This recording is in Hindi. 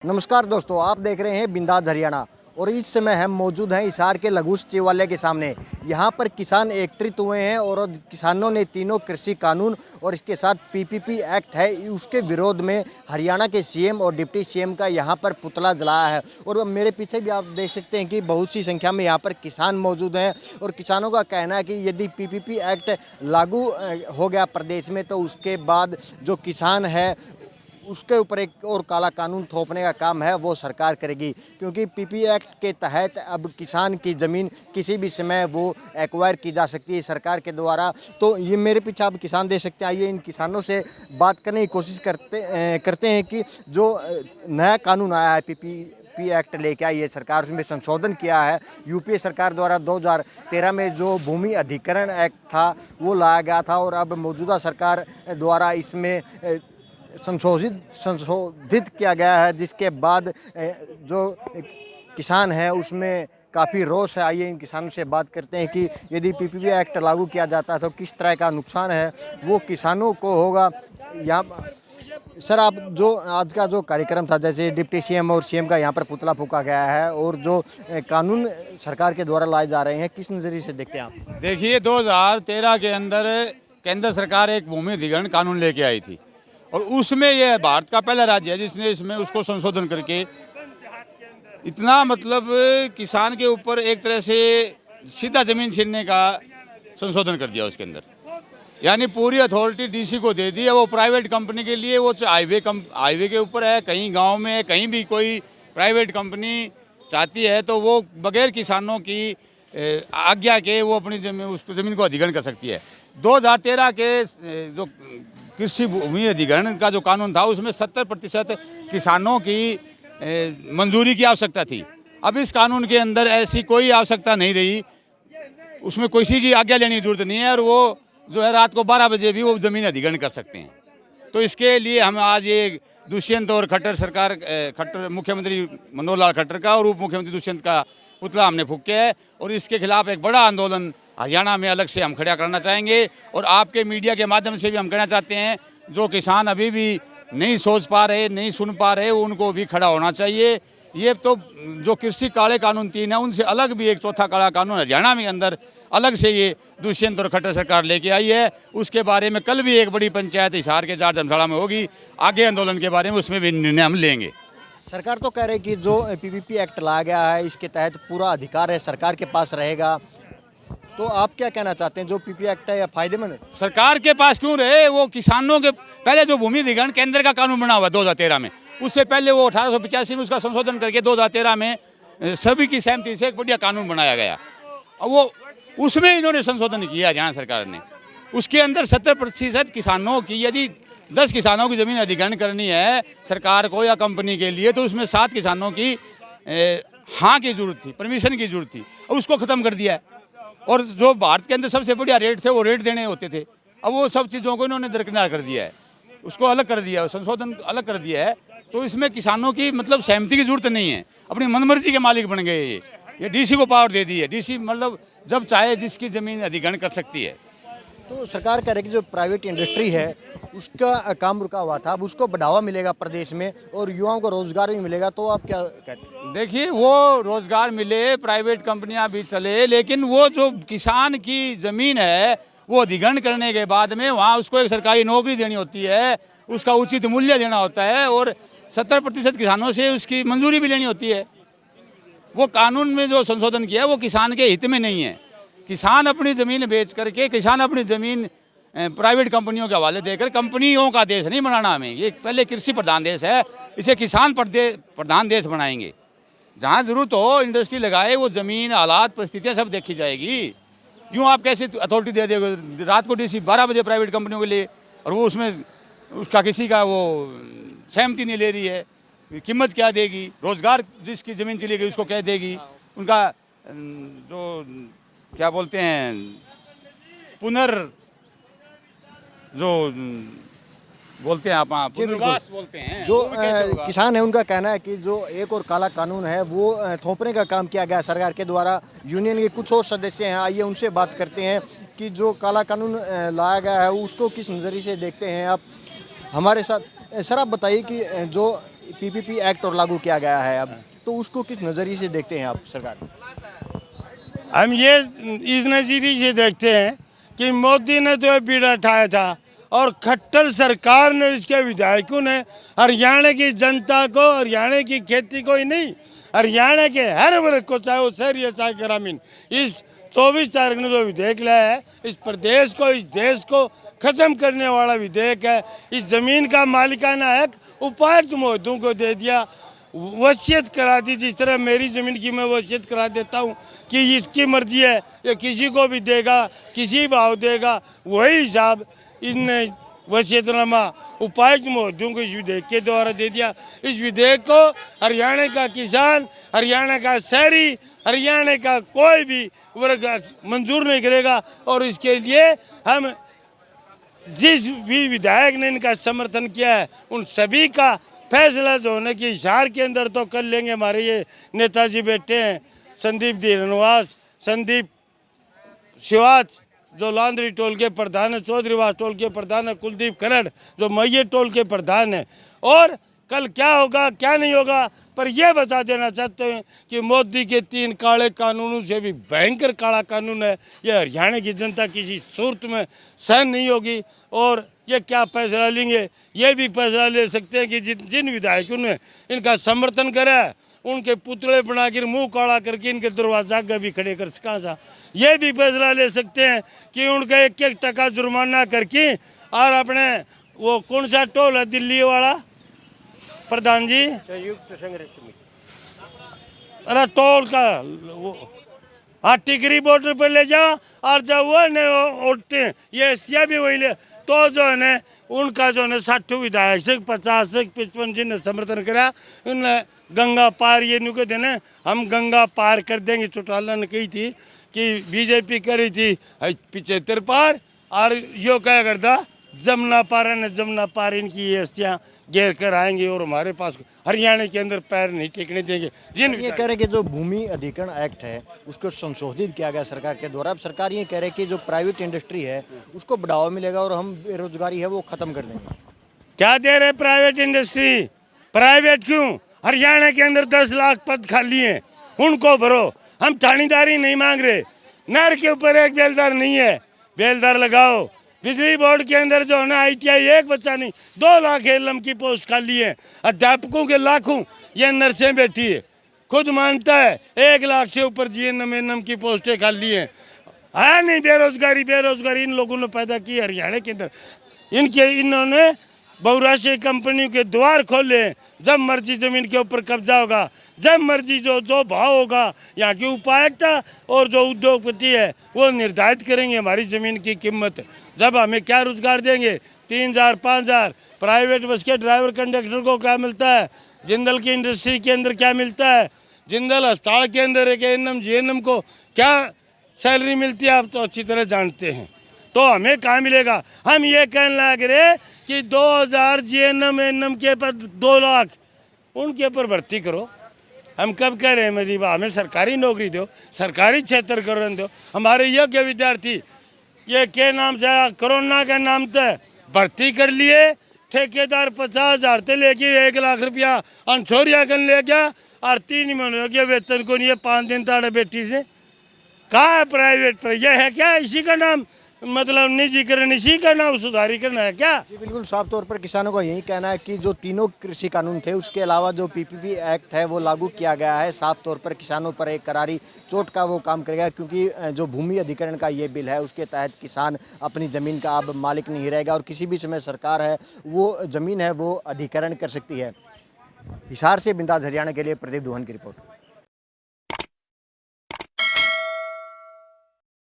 नमस्कार दोस्तों, आप देख रहे हैं बिंदास हरियाणा और इस समय हम मौजूद हैं हिसार के लघु सचिवालय के सामने। यहाँ पर किसान एकत्रित हुए हैं और किसानों ने तीनों कृषि कानून और इसके साथ पीपीपी एक्ट है उसके विरोध में हरियाणा के सीएम और डिप्टी सीएम का यहाँ पर पुतला जलाया है। और मेरे पीछे भी आप देख सकते हैं कि बहुत सी संख्या में यहाँ पर किसान मौजूद हैं और किसानों का कहना है कि यदि पीपीपी एक्ट लागू हो गया प्रदेश में तो उसके बाद जो किसान है उसके ऊपर एक और काला कानून थोपने का काम है वो सरकार करेगी, क्योंकि पीपी एक्ट के तहत अब किसान की ज़मीन किसी भी समय वो एक्वायर की जा सकती है सरकार के द्वारा। तो ये मेरे पीछे आप किसान दे सकते हैं। आइए इन किसानों से बात करने की कोशिश करते हैं कि जो नया कानून आया है पीपी एक्ट लेके आई है सरकार, उसमें संशोधन किया है। यूपीए सरकार द्वारा 2013 में जो भूमि अधिग्रहण एक्ट था वो लाया गया था और अब मौजूदा सरकार द्वारा इसमें संशोधित किया गया है, जिसके बाद जो किसान है उसमें काफ़ी रोष है। आइए इन किसानों से बात करते हैं कि यदि पीपीपी एक्ट लागू किया जाता है तो किस तरह का नुकसान है वो किसानों को होगा। यहाँ सर, आप जो आज का जो कार्यक्रम था, जैसे डिप्टी सीएम और सीएम का यहाँ पर पुतला फूंका गया है और जो कानून सरकार के द्वारा लाए जा रहे हैं, किस नज़रिए से देखते हैं आप? देखिए, 2013 के अंदर केंद्र सरकार एक भूमि अधिग्रहण कानून लेके आई थी और उसमें यह भारत का पहला राज्य है जिसने इसमें उसको संशोधन करके इतना मतलब किसान के ऊपर एक तरह से सीधा ज़मीन छीनने का संशोधन कर दिया उसके अंदर। यानी पूरी अथॉरिटी डीसी को दे दी है। वो प्राइवेट कंपनी के लिए, वो हाईवे के ऊपर है, कहीं गांव में है, कहीं भी कोई प्राइवेट कंपनी चाहती है तो वो बगैर किसानों की आज्ञा के वो अपनी ज़मीन को अधिग्रहण कर सकती है। 2013 के जो कृषि भूमि अधिग्रहण का जो कानून था उसमें 70% किसानों की मंजूरी की आवश्यकता थी। अब इस कानून के अंदर ऐसी कोई आवश्यकता नहीं रही, उसमें किसी की आज्ञा लेने की जरूरत नहीं है और वो जो है रात को 12 बजे भी वो ज़मीन अधिग्रहण कर सकते हैं। तो इसके लिए हम आज ये दुष्यंत और खट्टर मुख्यमंत्री मनोहर लाल खट्टर का और उप मुख्यमंत्री दुष्यंत का पुतला हमने फूंके है और इसके खिलाफ एक बड़ा आंदोलन हरियाणा में अलग से हम खड़ा करना चाहेंगे। और आपके मीडिया के माध्यम से भी हम कहना चाहते हैं, जो किसान अभी भी नहीं सोच पा रहे, नहीं सुन पा रहे, उनको भी खड़ा होना चाहिए। ये तो जो कृषि काले कानून 3 है उनसे अलग भी एक चौथा काला कानून हरियाणा में अंदर अलग से ये दुष्यंत और खट्टर सरकार लेके आई है। उसके बारे में कल भी एक बड़ी पंचायत हिसार के जार धर्मशाला में होगी। आगे आंदोलन के बारे में उसमें भी निर्णय हम लेंगे। सरकार तो कह रही है कि जो पीपीपी एक्ट लाया गया है इसके तहत पूरा अधिकार है सरकार के पास रहेगा, तो आप क्या कहना चाहते हैं? जो पीपी एक्ट है या फायदेमंद है? सरकार के पास क्यों रहे? वो किसानों के पहले जो भूमि अधिग्रहण केंद्र का कानून बना हुआ 2013 में, उससे पहले वो 1885 में उसका संशोधन करके 2013 में सभी की सहमति से एक बढ़िया कानून बनाया गया। और वो उसमें इन्होंने संशोधन किया हरियाणा सरकार ने। उसके अंदर 70% किसानों की, यदि 10 किसानों की ज़मीन अधिग्रहण करनी है सरकार को या कंपनी के लिए, तो उसमें 7 किसानों की हाँ की जरूरत थी, परमिशन की जरूरत थी। और उसको ख़त्म कर दिया है। और जो भारत के अंदर सबसे बढ़िया रेट थे वो रेट देने होते थे, अब वो सब चीज़ों को इन्होंने दरकिनार कर दिया है, उसको अलग कर दिया है, संशोधन अलग कर दिया है। तो इसमें किसानों की मतलब सहमति की जरूरत नहीं है, अपनी मनमर्जी के मालिक बन गए। ये डीसी को पावर दे दी है। डीसी मतलब जब चाहे जिसकी ज़मीन अधिग्रहण कर सकती है। तो सरकार कह रही है कि जो प्राइवेट इंडस्ट्री है उसका काम रुका हुआ था, अब उसको बढ़ावा मिलेगा प्रदेश में और युवाओं को रोजगार भी मिलेगा, तो आप क्या कहते हैं? देखिए, वो रोजगार मिले, प्राइवेट कंपनियां भी चले, लेकिन वो जो किसान की ज़मीन है वो अधिग्रहण करने के बाद में वहाँ उसको एक सरकारी नौकरी देनी होती है, उसका उचित मूल्य देना होता है और 70% किसानों से उसकी मंजूरी भी लेनी होती है। वो कानून में जो संशोधन किया है वो किसान के हित में नहीं है। किसान अपनी ज़मीन बेच करके, किसान अपनी ज़मीन प्राइवेट कंपनियों के हवाले देकर, कंपनियों का देश नहीं बनाना हमें। ये पहले कृषि प्रधान देश है, इसे किसान प्रधान देश बनाएंगे। जहाँ ज़रूरत हो इंडस्ट्री लगाए, वो ज़मीन, हालात, परिस्थितियाँ सब देखी जाएगी। यूँ आप कैसे अथॉरिटी दे देंगे रात को डीसी 12 बजे प्राइवेट कंपनियों के लिए, और वो उसमें उसका किसी का वो सहमति नहीं ले रही है, कीमत क्या देगी? रोज़गार जिसकी ज़मीन चली गई उसको क्या देगी? उनका जो क्या बोलते हैं जो बोलते हैं आप पुनर्वास बोलते हैं, जो किसान है उनका कहना है कि जो एक और काला कानून है वो थोपने का काम किया गया सरकार के द्वारा। यूनियन के कुछ और सदस्य हैं, आइए उनसे बात करते हैं कि जो काला कानून लाया गया है उसको किस नज़रिए से देखते हैं आप हमारे साथ। सर, आप बताइए कि जो पीपीपी एक्ट और लागू किया गया है अब, तो उसको किस नज़रिए से देखते हैं आप सरकार? हम ये इस नज़रिए से देखते हैं कि मोदी ने तो ये बीड़ा उठाया था और खट्टर सरकार ने, इसके विधायकों ने हरियाणा की जनता को, हरियाणा की खेती को ही नहीं, हरियाणा के हर वर्ग को, चाहे वो शहरी या चाहे ग्रामीण, इस 24 तारीख ने जो विधेयक लाया है, इस प्रदेश को, इस देश को ख़त्म करने वाला विधेयक है। इस ज़मीन का मालिकाना हक उपायुक्त महोदयों को दे दिया, वसीयत करा दी। जिस तरह मेरी ज़मीन की मैं वसीयत करा देता हूँ कि इसकी मर्जी है, या किसी को भी देगा, किसी भाव देगा, वही हिसाब इनने वसीयतनामा उपायुक्त महोदयों को इस विधेयक के द्वारा दे दिया। इस विधेयक को हरियाणा का किसान, हरियाणा का शहरी, हरियाणा का कोई भी वर्ग मंजूर नहीं करेगा। और इसके लिए हम जिस भी विधायक ने इनका समर्थन किया है, उन सभी का फैसला जो होने की हिसार के अंदर तो कर लेंगे। हमारे ये नेताजी बैठे हैं, संदीप धीरनवास, संदीप शिवाच जो लांदरी टोल के प्रधान है, चौधरीवास टोल के प्रधान है, कुलदीप खरड़ जो मैये टोल के प्रधान है। और कल क्या होगा क्या नहीं होगा, पर यह बता देना चाहते हैं कि मोदी के 3 काले कानूनों से भी भयंकर काला कानून है। यह हरियाणा की जनता किसी सूरत में सहन नहीं होगी। और ये क्या फैसला लेंगे, ये भी फैसला ले सकते हैं कि जिन विधायकों ने इनका समर्थन करा है, उनके पुतले बनाकर मुंह काला करके इनके दरवाजा भी खड़े कर सका सा। ये भी फैसला ले सकते हैं कि उनका 1-1 टका जुर्माना करके, और अपने वो कौन सा टोल है दिल्ली वाला प्रधान जी, संयुक्त संघर्ष समिति, अरे टोल का वो, हाँ, टिकरी बॉर्डर पर ले जाओ और जब वो ने उठते ये एशिया भी वही ले, तो जो है ना उनका जो है 60 विधायक से 50 से 55 जिनने समर्थन करा, उनने गंगा पार ये नहीं कहते ना, हम गंगा पार कर देंगे। चौटाला ने कही थी कि बीजेपी करी थी 75 पार, और यो क्या करता जमुना पार ने, जमुना पार इनकी ये हस्तियाँ घेर कर आएंगे और हमारे पास हरियाणा के अंदर पैर नहीं टिकने देंगे। जिन ये कह रहे कि जो भूमि अधिग्रहण एक्ट है उसको संशोधित किया गया सरकार के द्वारा। अब सरकार ये कह रहे कि जो प्राइवेट इंडस्ट्री है उसको बढ़ावा मिलेगा और हम बेरोजगारी है वो खत्म कर देंगे। क्या दे रहे प्राइवेट इंडस्ट्री? प्राइवेट क्यों? हरियाणा के अंदर 10 लाख पद खाली हैं, उनको भरो। हम थानेदारी नहीं मांग रहे, नहर के ऊपर एक बेलदार नहीं है, बेलदार लगाओ। बिजली बोर्ड के अंदर जो है ना ITI एक बच्चा नहीं, 2 लाख एलएम की पोस्ट खाली है। अध्यापकों के लाखों ये नर्सें बैठी है, खुद मानता है 1 लाख से ऊपर GNM NM की पोस्टें खाली हैं। है नहीं बेरोजगारी, बेरोजगारी इन लोगों ने पैदा की हरियाणा के अंदर। इन्होंने बहुराष्ट्रीय कंपनियों के द्वार खोले। जब मर्जी जमीन के ऊपर कब्जा होगा, जब मर्जी जो भाव होगा, यहाँ की उपायुक्त और जो उद्योगपति है वो निर्धारित करेंगे हमारी ज़मीन की कीमत। जब हमें क्या रोजगार देंगे? 3000 5000। प्राइवेट बस के ड्राइवर कंडक्टर को क्या मिलता है? जिंदल की इंडस्ट्री के अंदर क्या मिलता है? जिंदल अस्पताल के अंदर एक NM GNM को क्या सैलरी मिलती है आप तो अच्छी तरह जानते हैं। तो हमें कहाँ मिलेगा? हम ये कहने लग रहे कि 2000 GNM NM के पर 2 लाख उनके ऊपर भर्ती करो। हम कब कह रहे हैं मेरी बात, हमें सरकारी नौकरी दो, सरकारी क्षेत्र करण दो। हमारे योग्य विद्यार्थी ये के नाम से कोरोना के नाम से भर्ती कर लिए, ठेकेदार 50,000 से लेके 1 लाख रुपया अनछोरिया कर ले गया, और 3 महीने के वेतन को नहीं, 5 दिन ताड़े बेटी से। कहाँ है प्राइवेट पर? यह है क्या? इसी का नाम मतलब निजीकरण, इसी का नाम सुधारीकरण है क्या? जी बिल्कुल, साफ तौर पर किसानों का यही कहना है कि जो तीनों कृषि कानून थे उसके अलावा जो पीपीपी एक्ट है वो लागू किया गया है, साफ तौर पर किसानों पर एक करारी चोट का वो काम करेगा। क्योंकि जो भूमि अधिग्रहण का ये बिल है उसके तहत किसान अपनी ज़मीन का अब मालिक नहीं रहेगा और किसी भी समय सरकार है वो ज़मीन है वो अधिग्रहण कर सकती है। हिसार से बिंदास हरियाणा के लिए प्रदीप दोहन की रिपोर्ट।